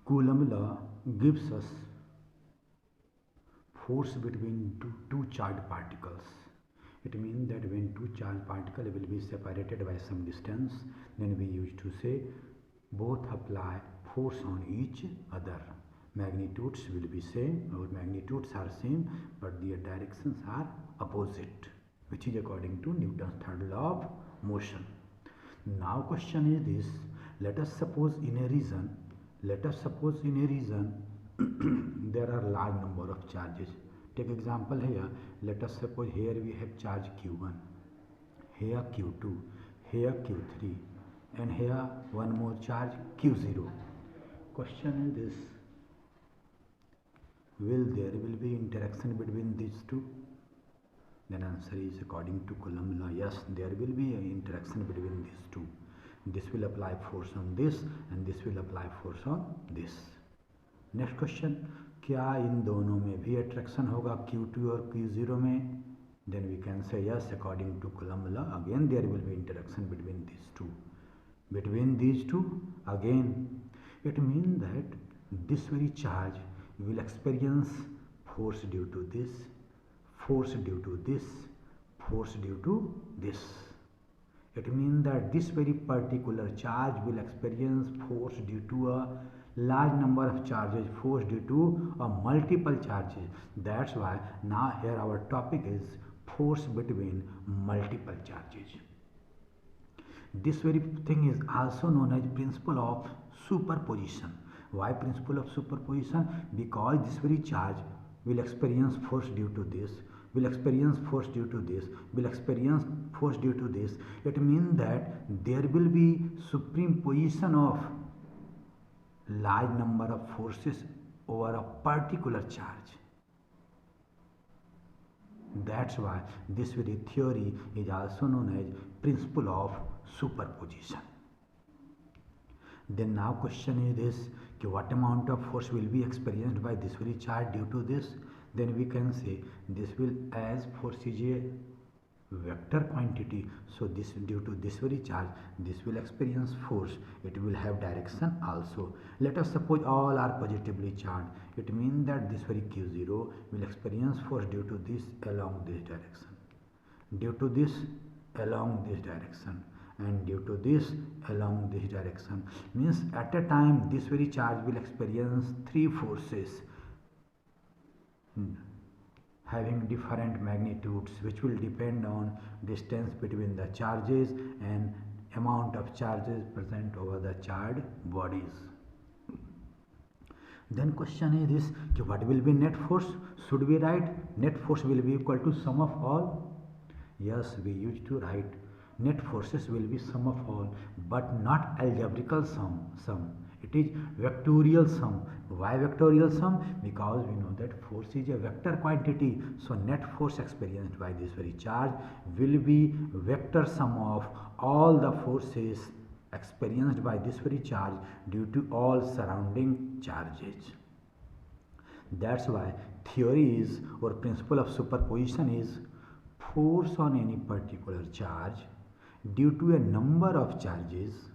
Coulomb law gives us force between two charged particles. It means that when two charged particles will be separated by some distance, then we used to say both apply force on each other. Magnitudes will be same, or magnitudes are same, but their directions are opposite, which is according to Newton's third law of motion. Now question is this: let us suppose in a region there are large number of charges. Take example here. Let us suppose here we have charge Q1, here Q2, here Q3, and here one more charge Q0. Question is this: there will be interaction between these two? Then answer is according to Coulomb's law, yes, there will be an interaction between these two. This will apply force on this and this will apply force on this. Next question, क्या इन दोनों में भी attraction होगा Q2 और Q0 में? Then we can say yes, according to Coulomb's law again there will be interaction between these two again. It means that this very charge will experience force due to this, force due to this, force due to this. It means that this very particular charge will experience force due to a large number of charges, force due to a multiple charges. That's why now here our topic is force between multiple charges. This very thing is also known as principle of superposition. Why principle of superposition? Because this very charge will experience force due to this, will experience force due to this, will experience force due to this. It means that there will be superposition of large number of forces over a particular charge. That's why this very theory is also known as principle of superposition. Then now question is this: what amount of force will be experienced by this very charge due to this? Then we can say this will, as force is a vector quantity, so this due to this very charge, this will experience force, it will have direction also. Let us suppose all are positively charged. It means that this very Q0 will experience force due to this along this direction, due to this along this direction, and due to this along this direction. Means at a time this very charge will experience three forces having different magnitudes, which will depend on distance between the charges and amount of charges present over the charged bodies. Then question is this: what will be net force? Should we write net force will be equal to sum of all? Yes, we used to write net forces will be sum of all, but not algebraical sum. It is vectorial sum. Why vectorial sum? Because we know that force is a vector quantity. So net force experienced by this very charge will be vector sum of all the forces experienced by this very charge due to all surrounding charges. That's why theory is, or principle of superposition is, force on any particular charge due to a number of charges,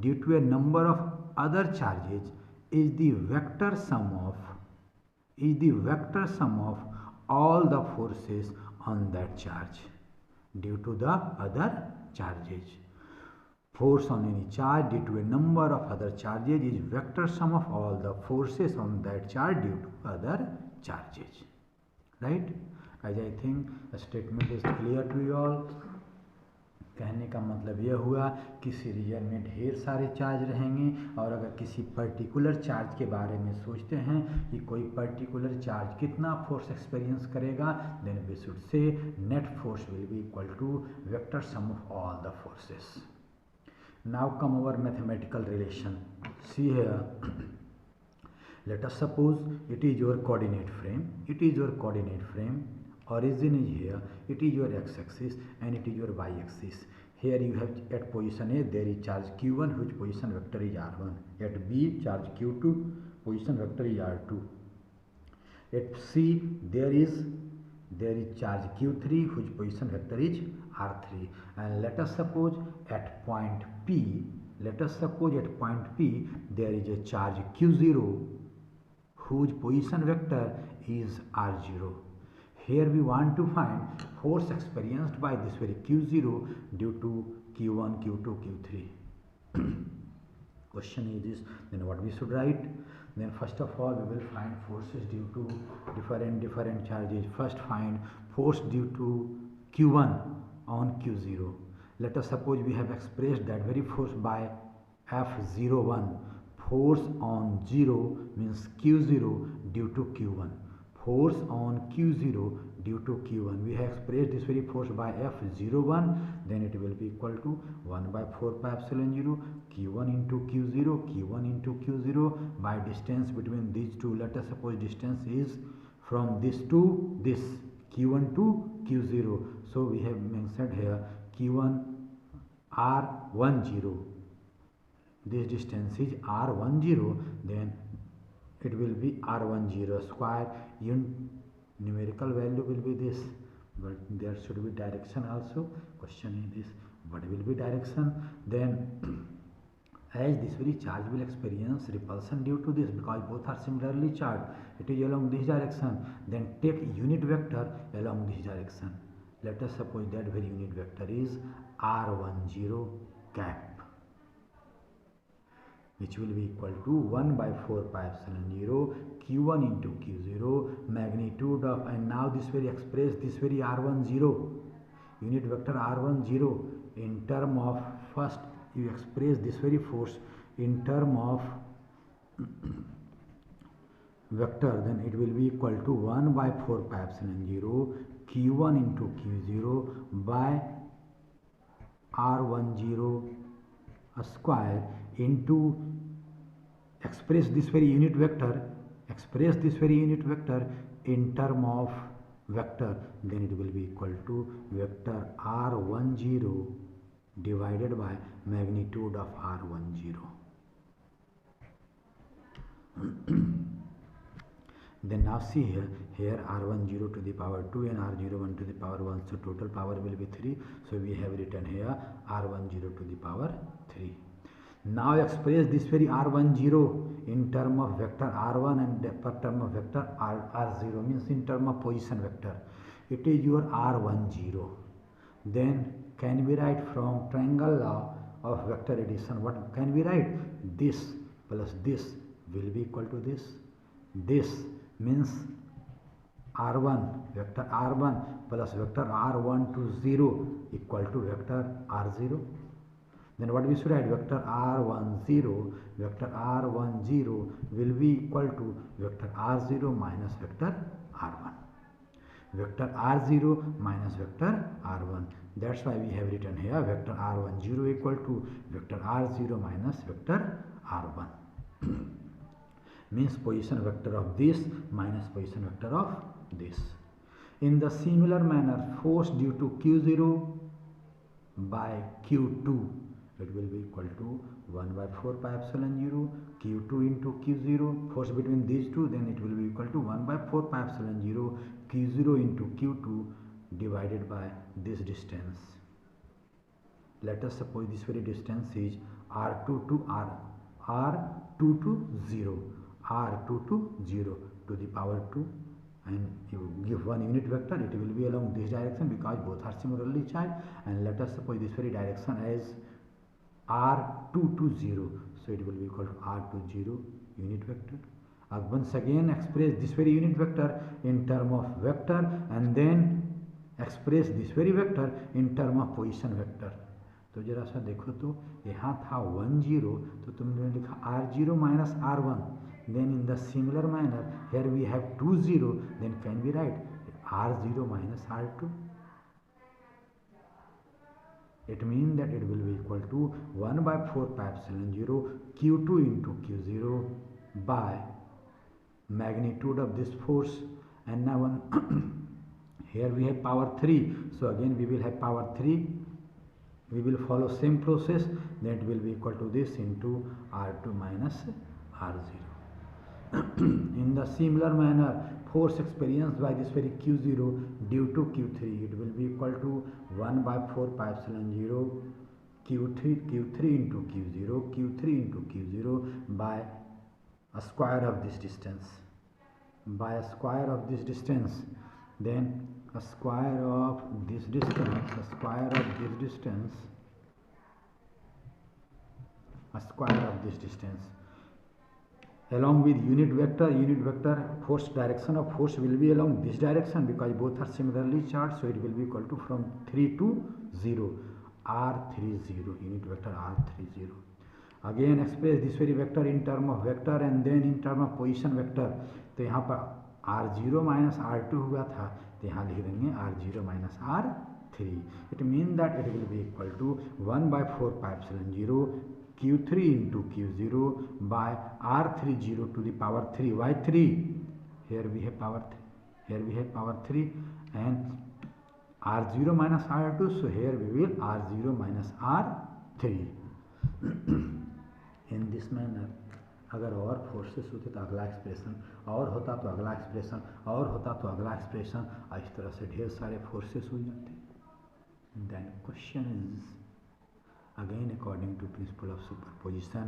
due to a number of other charges, is the vector sum of all the forces on that charge due to the other charges. Force on any charge due to a number of other charges is vector sum of all the forces on that charge due to other charges. Right? As I think the statement is clear to you all. कहने का मतलब यह हुआ किसी reason में ढेर सारे charge रहेंगे, और अगर किसी पर्टिकुलर चार्ज के बारे में सोचते हैं कि कोई पर्टिकुलर चार्ज कितना फोर्स एक्सपीरियंस करेगा, then we should say net force will be equal to vector sum of all the forces. Now come our mathematical relation. See here, let us suppose it is your coordinate frame. Origin is here, it is your x-axis and it is your y-axis. Here you have at position A there is charge Q1 which position vector is R1. At B charge Q2 position vector is R2. At C there is charge Q3 which position vector is R3. And let us suppose at point P let us suppose at point P there is a charge Q0 whose position vector is R0. Here we want to find force experienced by this very Q0 due to Q1, Q2, Q3. Question is this, then what we should write? Then first of all we will find forces due to different charges. First find force due to Q1 on Q0. Let us suppose we have expressed that very force by F01. Force on 0 means Q0 due to Q1. Force on Q0 due to Q1. We have expressed this very force by F01, then it will be equal to 1 by 4 pi epsilon 0 Q1 into Q0, Q1 into Q0 by distance between these two. Let us suppose distance is from this to this, Q1 to Q0. So we have mentioned here Q1 R10. This distance is R10, then it will be R10 square. Numerical value will be this, but there should be direction also. Question is this, what will be direction? Then as this very charge will experience repulsion due to this, because both are similarly charged, it is along this direction, then take unit vector along this direction. Let us suppose that very unit vector is R10 cap, which will be equal to 1 by 4 pi epsilon 0 Q1 into Q0 magnitude of, and now this will express this very R10 unit vector R10 in term of, first you express this very force in term of vector, then it will be equal to 1 by 4 pi epsilon 0 Q1 into Q0 by R10 a square into express this very unit vector in term of vector, then it will be equal to vector R10 divided by magnitude of R10. Then now see here R10 to the power 2 and R01 to the power 1, so total power will be 3. So we have written here R10 to the power 3. Now express this very R10 in term of vector R1 and per term of vector R0, means in term of position vector. It is your R10. Then can we write from triangle law of vector addition? What can we write? This plus this will be equal to this. This means R1, vector R1 plus vector R1 to 0 equal to vector R0. Then what we should write? Vector R10 will be equal to vector R0 minus vector R1. Vector R0 minus vector R1. That's why we have written here vector R10 equal to vector R0 minus vector R1. Means position vector of this minus position vector of this. In the similar manner, force due to Q0 by Q2, it will be equal to 1 by 4 pi epsilon 0 Q2 into Q0, force between these two, then it will be equal to 1 by 4 pi epsilon 0 Q0 into Q2 divided by this distance. Let us suppose this very distance is R2 to R2 to 0, R2 to 0 to the power 2, and you give one unit vector, it will be along this direction because both are similarly charged, and let us suppose this very direction as R2 to 0, so it will be equal to R2 0 unit vector. Once again express this very unit vector in term of vector and then express this very vector in term of position vector. तो जरा सा देखो तो यहाँ था 10, तो तुमने लिखा R0 minus R1. Then in the similar manner here we have 20, then can we write R0 minus R2? It means that it will be equal to 1 by 4 pi epsilon 0 Q2 into Q0 by magnitude of this force, and now here we have power 3, so again we will have power 3. We will follow same process, that will be equal to this into R2 minus R0. In the similar manner, force experienced by this very Q0 due to Q3, it will be equal to 1 by 4 pi epsilon 0 q3 into q3 into q0 by a square of this distance, then a square of this distance, along with unit vector force, direction of force will be along this direction because both are similarly charged, so it will be equal to from 3 to 0, r30, unit vector r30. Again express this very vector in term of vector and then in term of position vector. तो यहाँ पर r0 minus r2 हुआ था, तो यहाँ लिख देंगे r0 minus r3. It mean that it will be equal to 1/4π0 q3 into q0 by r30 to the power 3. Why 3? Here we have power 3. Here we have power 3 and r0 minus r2. So here we will r0 minus r3. In this manner. अगर और forces होते तो अगला expression, और होता तो अगला expression, और होता तो अगला एक्सप्रेशन, इस तरह से ढेर सारे फोर्सेस हो जाते. Then question is again according to principle of superposition,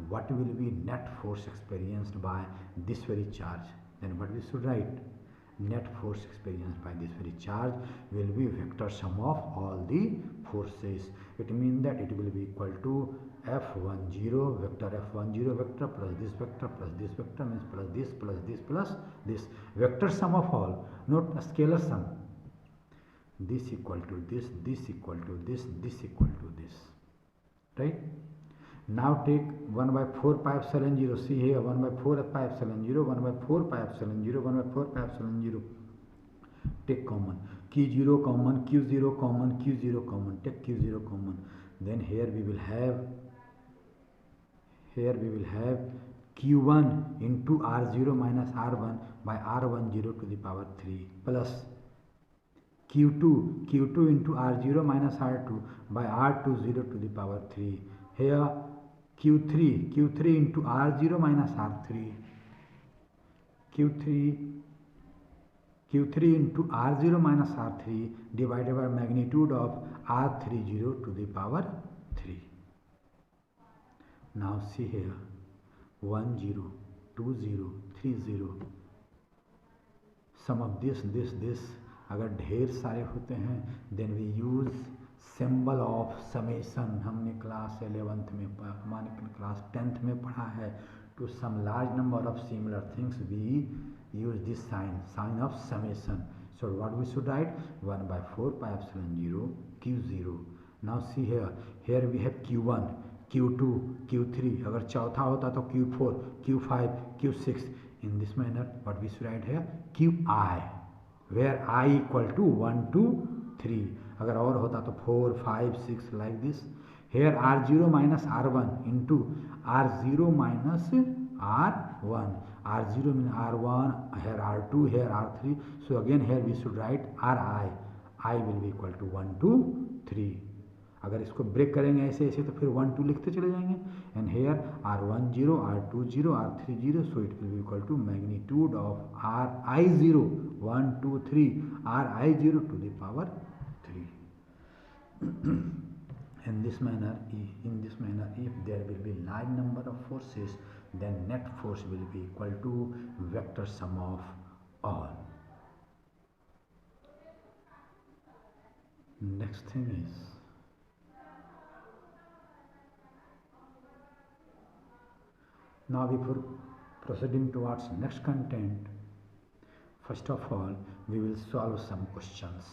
what will be net force experienced by this very charge? Then what we should write? Net force experienced by this very charge will be vector sum of all the forces. It means that it will be equal to F10 vector vector plus this vector means plus this vector sum of all, not a scalar sum. This equal to this equal to this equal to this. Right? Now take 1/4π0. See here 1/4π0, 1/4π0, 1/4π0. Take common. Q0 common, Q0 common, Q0 common. Take Q0 common. Then here we will have Q1 into R0 minus R1 by R10 to the power 3 plus Q2 into R0 minus R2 by R20 to the power 3. Here Q3 into R0 minus R3, Q3 into R0 minus R3 divided by magnitude of R30 to the power 3. Now see here 1 0 2 0 3 0, sum of this अगर ढेर सारे होते हैं then we use symbol of summation. हमने class 11th में हमारे class 10th में पढ़ा है. To sum large number of similar things we use this sign of summation. So what we should write 1/4π0 Q0. Now see here we have Q1 Q2 Q3. अगर चौथा होता तो Q4 Q5 Q6. In this manner what we should write है QI, where I equal to 1 2 3. अगर और होता तो 4 5 6 like this. Here R0 minus R1 into R0 minus R1. R0 means R1, here R2, here R3. So again here we should write RI. I will be equal to 1 2 3. अगर इसको break करेंगे ऐसे तो फिर 1 2 लिखते चले जाएंगे. And here R10 R20 R30. So it will be equal to magnitude of RI0 1 2 3 RI0 to the power 3. In this manner if there will be large number of forces, then net force will be equal to vector sum of all. Next thing is now before proceeding towards next content, first of all we will solve some questions.